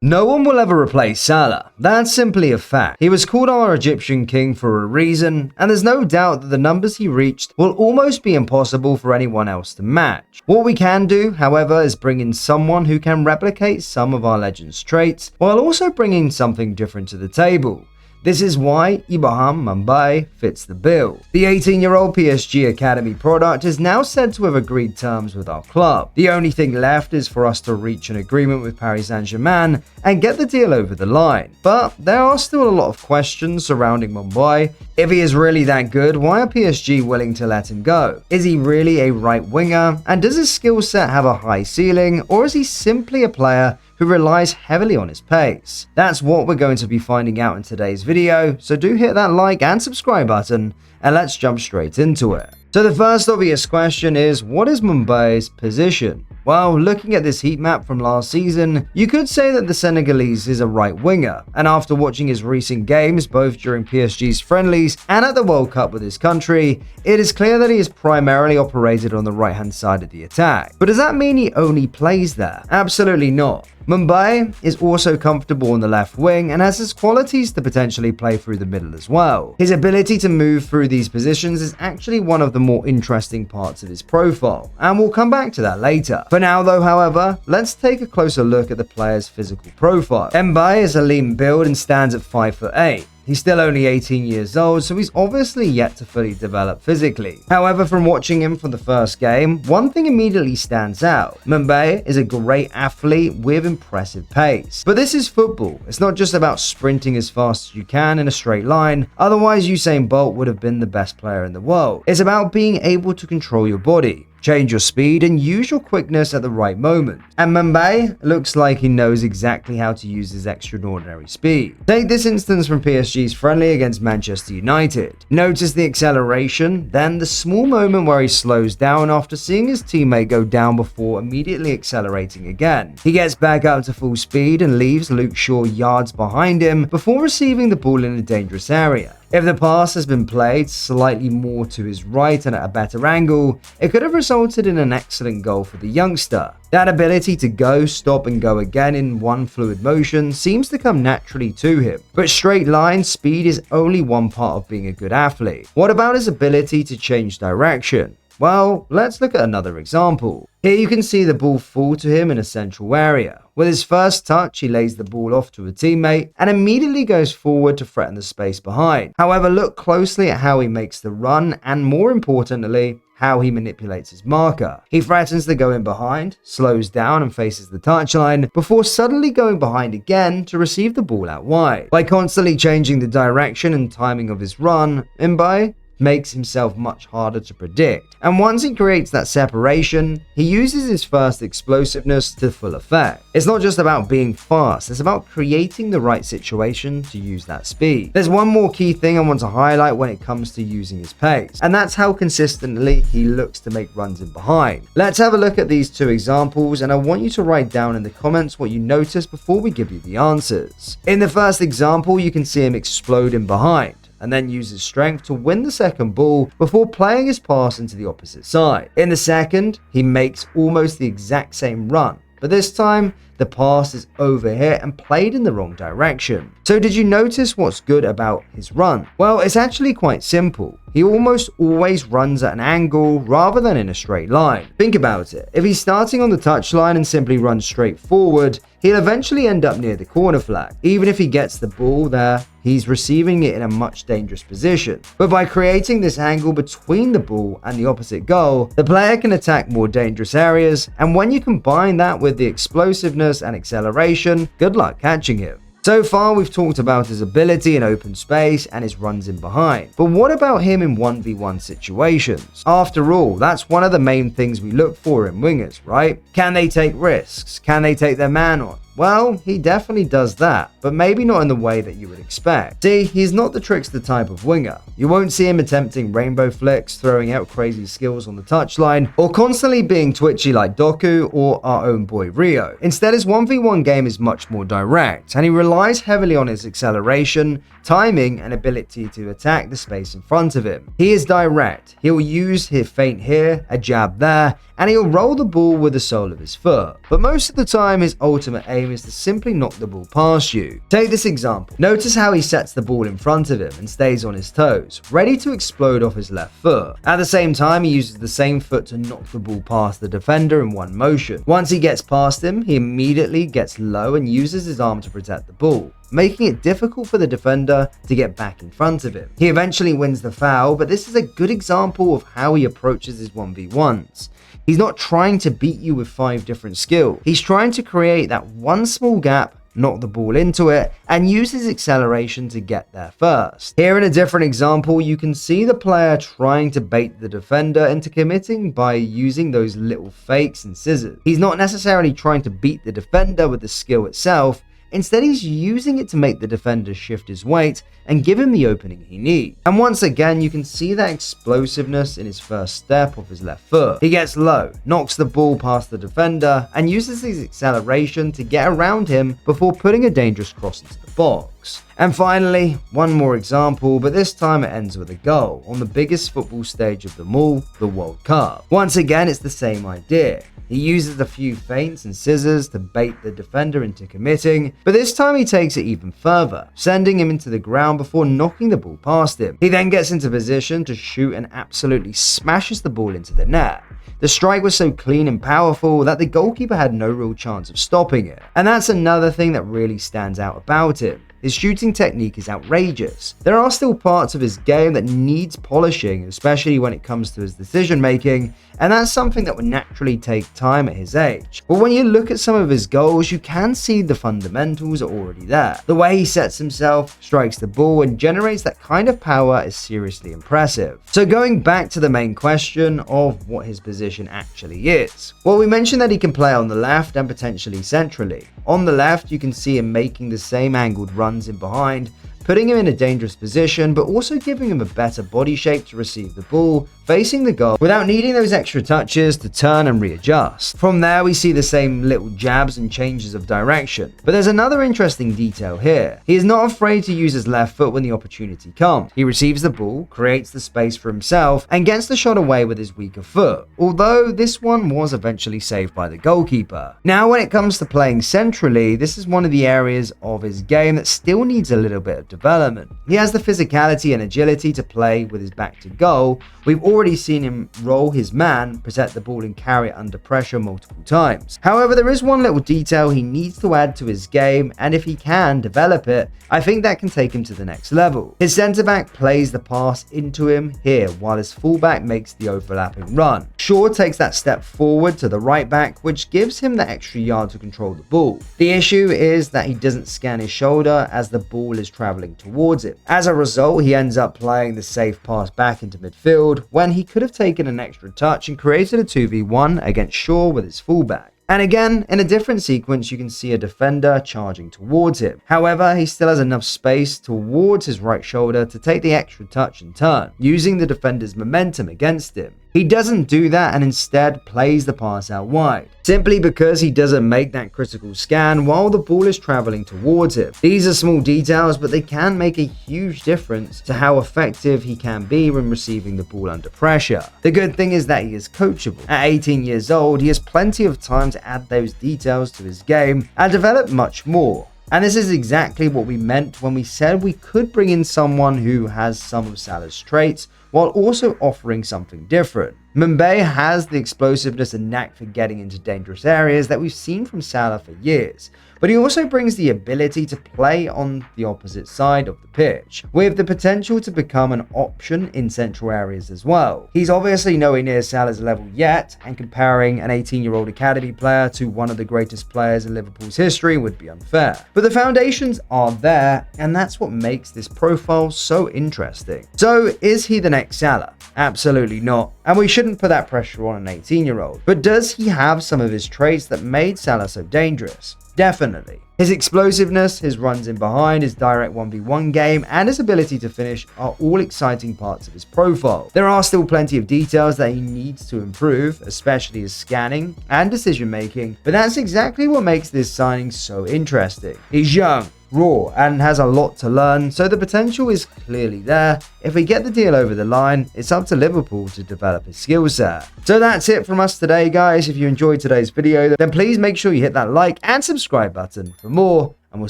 No one will ever replace Salah. That's simply a fact. He was called our Egyptian king for a reason, and there's no doubt that the numbers he reached will almost be impossible for anyone else to match. What we can do, however, is bring in someone who can replicate some of our legend's traits, while also bringing something different to the table. This is why Ibrahim Mbaye fits the bill. The 18-year-old PSG Academy product is now said to have agreed terms with our club. The only thing left is for us to reach an agreement with Paris Saint-Germain and get the deal over the line. But there are still a lot of questions surrounding Mbaye. If he is really that good, why are PSG willing to let him go? Is he really a right winger? And does his skill set have a high ceiling, or is he simply a player who relies heavily on his pace? That's what we're going to be finding out in today's video, so do hit that like and subscribe button, and let's jump straight into it. So the first obvious question is, what is Mbaye's position? Well, looking at this heat map from last season, you could say that the Senegalese is a right winger, and after watching his recent games both during PSG's friendlies and at the World Cup with his country, it is clear that he is primarily operated on the right hand side of the attack. But does that mean he only plays there? Absolutely not. Mbaye is also comfortable on the left wing and has his qualities to potentially play through the middle as well. His ability to move through these positions is actually one of the more interesting parts of his profile, and we'll come back to that later. For now though, however, let's take a closer look at the player's physical profile. Mbaye is a lean build and stands at 5'8". He's still only 18 years old, so he's obviously yet to fully develop physically. However, from watching him for the first game, one thing immediately stands out. Mbaye is a great athlete with impressive pace. But this is football. It's not just about sprinting as fast as you can in a straight line, otherwise Usain Bolt would have been the best player in the world. It's about being able to control your body, change your speed, and use your quickness at the right moment. And Mbaye looks like he knows exactly how to use his extraordinary speed. Take this instance from PSG's friendly against Manchester United. Notice the acceleration, then the small moment where he slows down after seeing his teammate go down before immediately accelerating again. He gets back up to full speed and leaves Luke Shaw yards behind him before receiving the ball in a dangerous area. If the pass has been played slightly more to his right and at a better angle, it could have resulted in an excellent goal for the youngster. That ability to go, stop and go again in one fluid motion seems to come naturally to him. But straight line speed is only one part of being a good athlete. What about his ability to change direction? Well, let's look at another example. Here you can see the ball fall to him in a central area. With his first touch, he lays the ball off to a teammate and immediately goes forward to threaten the space behind. However, look closely at how he makes the run and, more importantly, how he manipulates his marker. He threatens to go in behind, slows down and faces the touchline before suddenly going behind again to receive the ball out wide. By constantly changing the direction and timing of his run, Mbaye makes himself much harder to predict. And once he creates that separation, he uses his first explosiveness to full effect. It's not just about being fast, it's about creating the right situation to use that speed. There's one more key thing I want to highlight when it comes to using his pace, and that's how consistently he looks to make runs in behind. Let's have a look at these two examples, and I want you to write down in the comments what you notice before we give you the answers. In the first example, you can see him explode in behind, and then use his strength to win the second ball before playing his pass into the opposite side. In the second, he makes almost the exact same run, but this time the pass is over here and played in the wrong direction. So did you notice what's good about his run? Well, it's actually quite simple. He almost always runs at an angle rather than in a straight line. Think about it. If he's starting on the touchline and simply runs straight forward, he'll eventually end up near the corner flag. Even if he gets the ball there, he's receiving it in a much dangerous position. But by creating this angle between the ball and the opposite goal, the player can attack more dangerous areas, and when you combine that with the explosiveness and acceleration, good luck catching him. So far, we've talked about his ability in open space and his runs in behind. But what about him in 1v1 situations? After all, that's one of the main things we look for in wingers, right? Can they take risks? Can they take their man on? Well, he definitely does that. But but maybe not in the way that you would expect. See, he's not the trickster type of winger. You won't see him attempting rainbow flicks, throwing out crazy skills on the touchline, or constantly being twitchy like Doku or our own boy Rio. Instead, his 1v1 game is much more direct, and he relies heavily on his acceleration, timing, and ability to attack the space in front of him. He is direct. He'll use his feint here, a jab there, and he'll roll the ball with the sole of his foot. But most of the time, his ultimate aim is to simply knock the ball past you. Take this example. Notice how he sets the ball in front of him and stays on his toes, ready to explode off his left foot. At the same time, he uses the same foot to knock the ball past the defender in one motion. Once he gets past him, he immediately gets low and uses his arm to protect the ball, making it difficult for the defender to get back in front of him. He eventually wins the foul, but this is a good example of how he approaches his 1v1s. He's not trying to beat you with 5 different skills. He's trying to create that one small gap, knock the ball into it, and use his acceleration to get there first. Here in a different example, you can see the player trying to bait the defender into committing by using those little fakes and scissors. He's not necessarily trying to beat the defender with the skill itself. Instead, he's using it to make the defender shift his weight and give him the opening he needs. And once again, you can see that explosiveness in his first step of his left foot. He gets low, knocks the ball past the defender, and uses his acceleration to get around him before putting a dangerous cross into the box. And finally, one more example, but this time it ends with a goal on the biggest football stage of them all, the World Cup. Once again, it's the same idea. He uses a few feints and scissors to bait the defender into committing, but this time he takes it even further, sending him into the ground before knocking the ball past him. He then gets into position to shoot and absolutely smashes the ball into the net. The strike was so clean and powerful that the goalkeeper had no real chance of stopping it. And that's another thing that really stands out about him. His shooting technique is outrageous. There are still parts of his game that needs polishing, especially when it comes to his decision making, and that's something that would naturally take time at his age. But when you look at some of his goals, you can see the fundamentals are already there. The way he sets himself, strikes the ball, and generates that kind of power is seriously impressive. So going back to the main question of what his position actually is. Well, we mentioned that he can play on the left and potentially centrally. On the left, you can see him making the same angled runs in behind, putting him in a dangerous position, but also giving him a better body shape to receive the ball, facing the goal without needing those extra touches to turn and readjust. From there, we see the same little jabs and changes of direction. But there's another interesting detail here. He is not afraid to use his left foot when the opportunity comes. He receives the ball, creates the space for himself, and gets the shot away with his weaker foot, although this one was eventually saved by the goalkeeper. Now, when it comes to playing centrally, this is one of the areas of his game that still needs a little bit of development. He has the physicality and agility to play with his back to goal. We've already seen him roll his man, protect the ball, and carry it under pressure multiple times. However, there is one little detail he needs to add to his game, and if he can develop it, I think that can take him to the next level. His centre back plays the pass into him here, while his fullback makes the overlapping run. Shaw takes that step forward to the right back, which gives him the extra yard to control the ball. The issue is that he doesn't scan his shoulder as the ball is travelling towards him. As a result, he ends up playing the safe pass back into midfield when he could have taken an extra touch and created a 2v1 against Shaw with his fullback. And again, in a different sequence, you can see a defender charging towards him. However, he still has enough space towards his right shoulder to take the extra touch and turn, using the defender's momentum against him. He doesn't do that and instead plays the pass out wide, simply because he doesn't make that critical scan while the ball is traveling towards him. These are small details, but they can make a huge difference to how effective he can be when receiving the ball under pressure. The good thing is that he is coachable. At 18 years old, he has plenty of time to add those details to his game and develop much more. And this is exactly what we meant when we said we could bring in someone who has some of Salah's traits while also offering something different. Mbaye has the explosiveness and knack for getting into dangerous areas that we've seen from Salah for years, but he also brings the ability to play on the opposite side of the pitch, with the potential to become an option in central areas as well. He's obviously nowhere near Salah's level yet, and comparing an 18-year-old academy player to one of the greatest players in Liverpool's history would be unfair. But the foundations are there, and that's what makes this profile so interesting. So, is he the next Salah? Absolutely not, and we shouldn't put that pressure on an 18-year-old. But does he have some of his traits that made Salah so dangerous? Definitely. His explosiveness, his runs in behind, his direct 1v1 game, and his ability to finish are all exciting parts of his profile. There are still plenty of details that he needs to improve, especially his scanning and decision making, but that's exactly what makes this signing so interesting. He's young, raw, and has a lot to learn, so the potential is clearly there. If we get the deal over the line, it's up to Liverpool to develop his skill set. So that's it from us today, guys. If you enjoyed today's video, then please make sure you hit that like and subscribe button for more, and we'll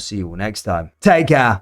see you all next time. Take care.